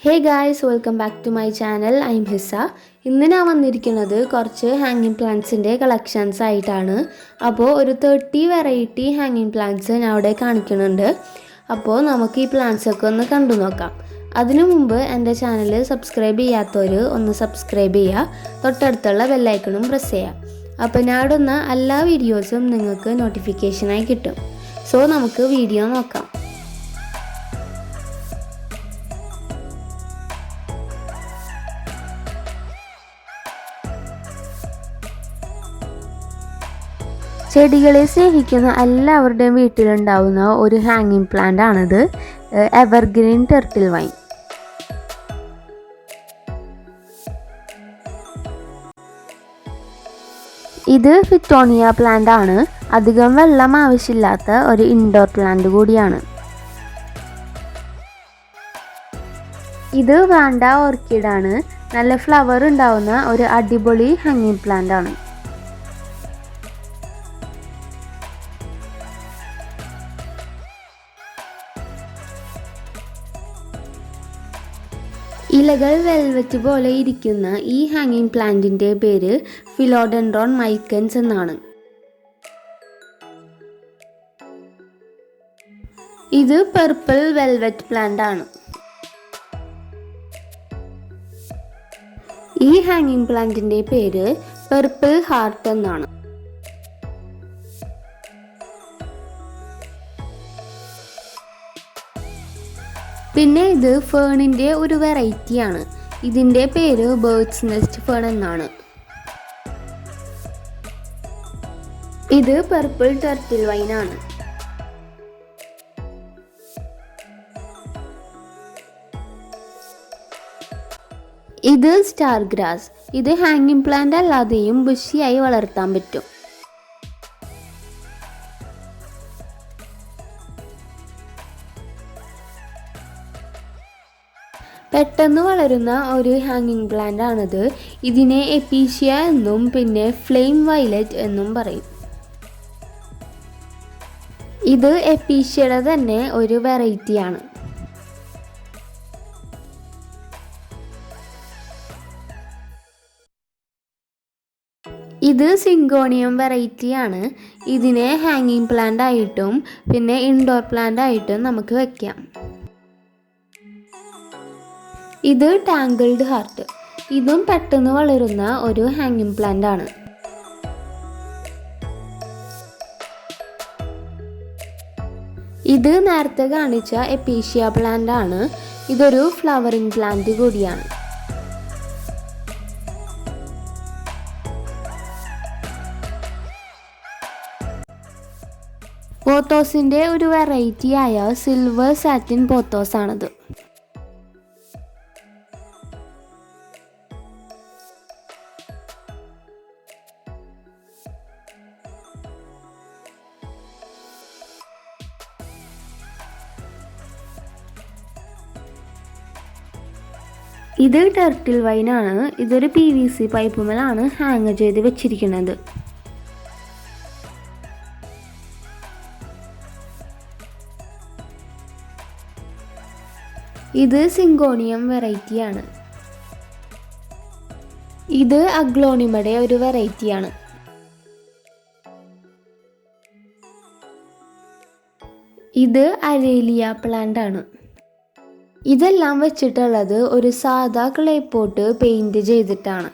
Hey guys, welcome back to my channel. I'm Hissa. ഇന്ന് ഞാൻ വന്നിരിക്കുന്നത് കുറച്ച് ഹാങ്ങിങ് പ്ലാന്റ്സിൻ്റെ കളക്ഷൻസ് ആയിട്ടാണ്. അപ്പോൾ ഒരു 30 വെറൈറ്റി ഹാങ്ങിങ് പ്ലാന്റ്സ് ഞാൻ അവിടെ കാണിക്കുന്നുണ്ട്. അപ്പോൾ നമുക്ക് ഈ പ്ലാന്റ്സ് ഒക്കെ ഒന്ന് കണ്ടു നോക്കാം. അതിനു മുമ്പ് എൻ്റെ ചാനൽ സബ്സ്ക്രൈബ് ചെയ്യാത്തവർ ഒന്ന് സബ്സ്ക്രൈബ് ചെയ്യുക, തൊട്ടടുത്തുള്ള ബെല്ലൈക്കണും പ്രസ് ചെയ്യുക. അപ്പോൾ ഞാൻ ഇടുന്ന എല്ലാ വീഡിയോസും നിങ്ങൾക്ക് നോട്ടിഫിക്കേഷനായി കിട്ടും. സോ നമുക്ക് വീഡിയോ നോക്കാം. ചെടികളെ സ്നേഹിക്കുന്ന എല്ലാവരുടെയും വീട്ടിലുണ്ടാവുന്ന ഒരു ഹാങ്ങിങ് പ്ലാന്റ് ആണിത്, എവർഗ്രീൻ ടർട്ടിൽ വൈൻ. ഇത് ഫിറ്റോണിയ പ്ലാന്റ് ആണ്. അധികം വെള്ളം ആവശ്യമില്ലാത്ത ഒരു ഇൻഡോർ പ്ലാന്റ് കൂടിയാണ്. ഇത് വാണ്ട ഓർക്കിഡ് ആണ്. നല്ല ഫ്ലവർ ഉണ്ടാവുന്ന ഒരു അടിപൊളി ഹാങ്ങിങ് പ്ലാന്റ് ആണ്. ഇലകൾ വെൽവെറ്റ് പോലെ ഇരിക്കുന്ന ഈ ഹാങ്ങിങ് പ്ലാന്റിൻ്റെ പേര് ഫിലോഡെൻഡ്രോൺ മൈക്കൻസ് എന്നാണ്. ഇത് പർപ്പിൾ വെൽവെറ്റ് പ്ലാന്റ് ആണ്. ഈ ഹാങ്ങിങ് പ്ലാന്റിൻ്റെ പേര് പർപ്പിൾ ഹാർട്ട് എന്നാണ്. പിന്നെ ഇത് ഫേണിൻ്റെ ഒരു വെറൈറ്റിയാണ്. ഇതിൻ്റെ പേര് ബേർഡ്സ് നെസ്റ്റ് ഫേൺ എന്നാണ്. ഇത് പർപ്പിൾ ടർട്ടിൽ വൈൻ ആണ്. ഇത് സ്റ്റാർ ഗ്രാസ്. ഇത് ഹാങ്ങിങ് പ്ലാന്റ് അല്ലാതെയും ബുഷിയായി വളർത്താൻ പറ്റും. പെട്ടെന്ന് വളരുന്ന ഒരു ഹാങ്ങിങ് പ്ലാന്റ് ആണിത്. ഇതിനെ എപ്പീഷ്യ എന്നും പിന്നെ ഫ്ലെയിം വയലറ്റ് എന്നും പറയും. ഇത് എപ്പീഷ്യയുടെ തന്നെ ഒരു വെറൈറ്റിയാണ്. ഇത് സിങ്കോണിയം വെറൈറ്റിയാണ്. ഇതിനെ ഹാങ്ങിങ് പ്ലാന്റ് ആയിട്ടും പിന്നെ ഇൻഡോർ പ്ലാന്റ് ആയിട്ടും നമുക്ക് വയ്ക്കാം. ഇത് ടാങ്കിൾഡ് ഹാർട്ട്. ഇതും പെട്ടെന്ന് വളരുന്ന ഒരു ഹാങ്ങിങ് പ്ലാന്റ് ആണ്. ഇത് നേരത്തെ കാണിച്ച എപ്പീഷ്യ പ്ലാന്റ് ആണ്. ഇതൊരു ഫ്ലവറിങ് പ്ലാന്റ് കൂടിയാണ്. പോത്തോസിൻ്റെ ഒരു വെറൈറ്റി ആയ സിൽവർ സാറ്റിൻ പോത്തോസ് ആണിത്. ഇത് ടർട്ടിൽ വൈൻ ആണ്. ഇതൊരു PVC പൈപ്പുമേലാണ് ഹാങ് ചെയ്ത് വെച്ചിരിക്കുന്നത്. ഇത് സിങ്കോണിയം വെറൈറ്റിയാണ്. ഇത് അഗ്ലോണിമയുടെ ഒരു വെറൈറ്റിയാണ്. ഇത് അരേലിയ പ്ലാന്റ് ആണ്. ഇതെല്ലാം വെച്ചിട്ടുള്ളത് ഒരു സാധാ ക്ലേ പോട്ട് പെയിന്റ് ചെയ്തിട്ടാണ്.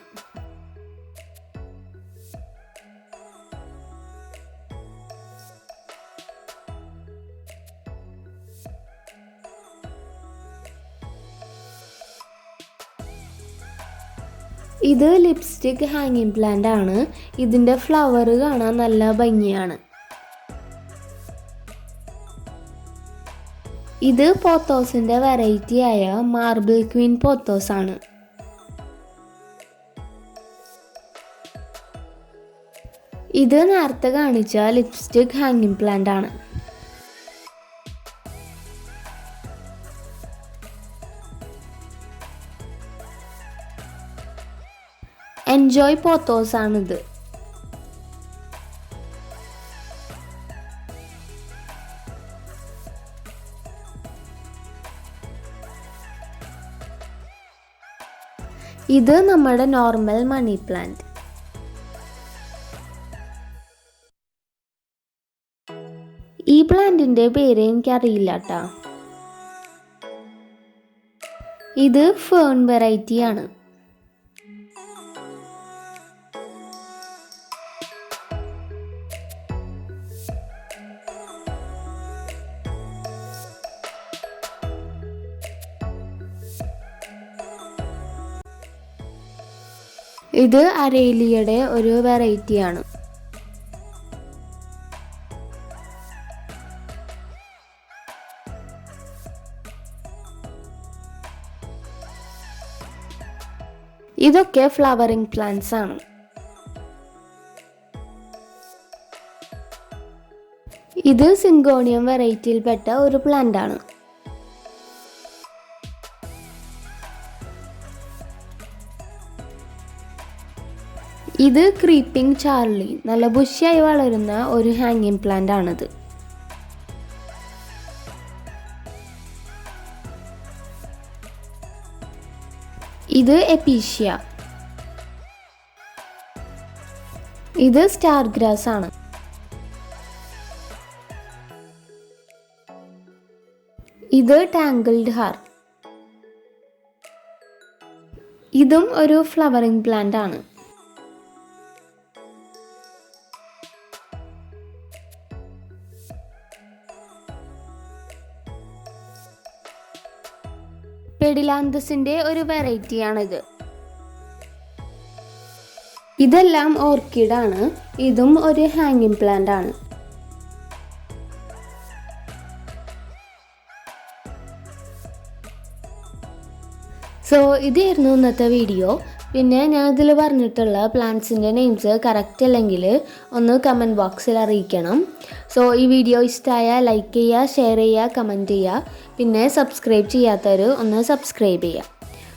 ഇത് ലിപ്സ്റ്റിക് ഹാങ്ങിങ് പ്ലാന്റ് ആണ്. ഇതിൻ്റെ ഫ്ലവർ കാണാൻ നല്ല ഭംഗിയാണ്. ഇത് പോത്തോസിൻ്റെ വെറൈറ്റി ആയ മാർബിൾ ക്വീൻ പോത്തോസ് ആണ്. ഇത് നേരത്തെ കാണിച്ച ലിപ്സ്റ്റിക് ഹാങ്ങിങ് പ്ലാന്റ് ആണ്. എൻജോയ് പോത്തോസ് ആണിത്. ഇത് നമ്മുടെ നോർമൽ മണി പ്ലാന്റ്. ഈ പ്ലാന്റിൻ്റെ പേര് എനിക്കറിയില്ല കേട്ടോ. ഇത് ഫേൺ വെറൈറ്റി ആണ്. ഇത് അരേലിയയുടെ ഒരു വെറൈറ്റിയാണ്. ഇതൊക്കെ ഫ്ലവറിംഗ് പ്ലാന്റ്സ് ആണ്. ഇത് സിങ്കോണിയം വെറൈറ്റിയിൽപ്പെട്ട ഒരു പ്ലാന്റ് ആണ്. ഇത് ക്രീപ്പിംഗ് ചാർലി, നല്ല ബുഷിയായി വളരുന്ന ഒരു ഹാങ്ങിങ് പ്ലാന്റ് ആണിത്. ഇത് എപ്പീഷ്യ. ഇത് സ്റ്റാർ ഗ്രാസ് ആണ്. ഇത് ടാങ്കിൾഡ് ഹാർട്ട്. ഇതും ഒരു ഫ്ലവറിംഗ് പ്ലാന്റ് ആണ്. പെഡിലാന്തസിൻ്റെ ഒരു വെറൈറ്റിയാണിത്. ഇതെല്ലാം ഓർക്കിഡാണ്. ഇതും ഒരു ഹാങ്ങിങ് പ്ലാന്റ് ആണ്. സോ ഇതായിരുന്നു ഇന്നത്തെ വീഡിയോ. പിന്നെ ഞാൻ ഇതിൽ പറഞ്ഞിട്ടുള്ള പ്ലാന്റ്സിൻ്റെ നെയിംസ് കറക്റ്റ് അല്ലെങ്കിൽ ഒന്ന് കമൻറ്റ് ബോക്സിൽ അറിയിക്കണം. സോ ഈ വീഡിയോ ഇഷ്ടമായാൽ ലൈക്ക് ചെയ്യുക, ഷെയർ ചെയ്യുക, കമൻറ്റ് ചെയ്യുക. പിന്നെ സബ്സ്ക്രൈബ് ചെയ്യാത്തവർ ഒന്ന് സബ്സ്ക്രൈബ് ചെയ്യുക.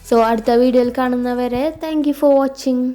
സോ അടുത്ത വീഡിയോയിൽ കാണുന്നവരെ താങ്ക് യു ഫോർ വാച്ചിങ്.